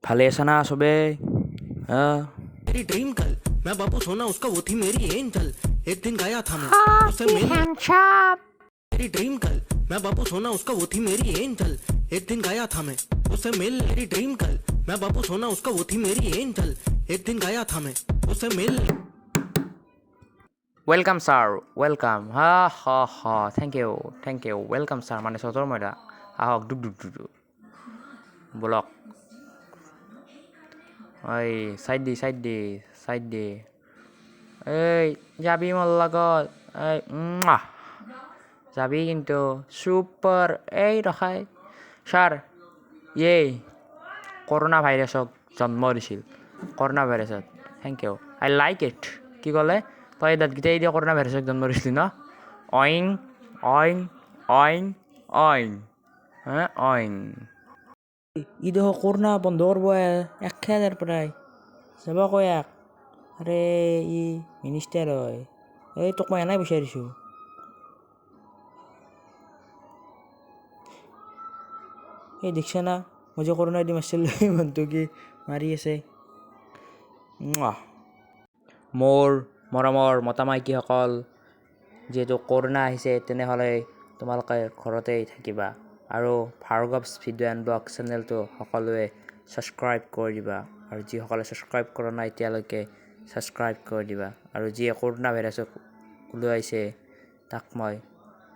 ভালে আছা না সবে मेरी ड्रीम कल मैं बापू सोना उसका वो थी मेरी एंजल एक दिन गया था मैं उससे मिलने मेरी ड्रीम कल मैं बापू सोना उसका वो थी मेरी एंजल एक दिन गया था मैं उससे मिल मेरी ड्रीम कल मैं बापू सोना उसका वो थी मेरी एंजल एक दिन गया था मैं उससे मिल ওয়েলকাম স্যার ওয়েলকাম হা হা হা থ্যাংক ইউ ওয়েলকাম স্যার মানে সতৰ মইদা আহক ডুক ডুক ডুক ডুক ব্লক ওই সাইড দি এই যাবি মোৰ লগত এই যাবি কিন্তু সুপাৰ এই ৰখাই ছাৰ কৰোণা ভাইৰাছক জন্ম দিছিল কৰোণা ভাইৰাছত thank you I like it কি ক'লে তই দাঁতকেইটা এতিয়া কৰোণা ভাইৰাছক জন্ম দিছিলি ন অইং অইং অইং অইং হা অইং ই দেখো কৰোণা বন্ধ কৰিব একখেজাৰ পৰাই যাব কৈ আৰে ই মিনিষ্টাৰ হয় এই তোক মই এনেই বিচাৰিছোঁ এই দেখিছা না মই যে কৰোণা দি মাৰিছিলোঁ মানুহটো কি মাৰি আছে মোৰ মৰমৰ মতা মাইকীসকল যিহেতু কৰোণা আহিছে তেনেহ'লে তোমালোকে ঘৰতেই থাকিবা আৰু ভাৰ্গৱ ভিডিঅ' এণ্ড ব্লগ চেনেলটো সকলোৱে ছাবস্ক্ৰাইব কৰি দিবা আৰু যিসকলে ছাবস্ক্ৰাইব কৰা নাই এতিয়ালৈকে ছাবস্ক্ৰাইব কৰি দিবা আৰু যিয়ে কৰোণা ভাইৰাছক ওলাইছে তাক মই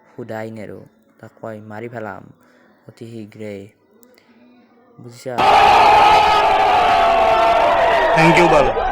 সোধাই নেৰোঁ তাক মই মাৰি পেলাম অতি শীঘ্ৰেই বুজিছা Thank you, Bal.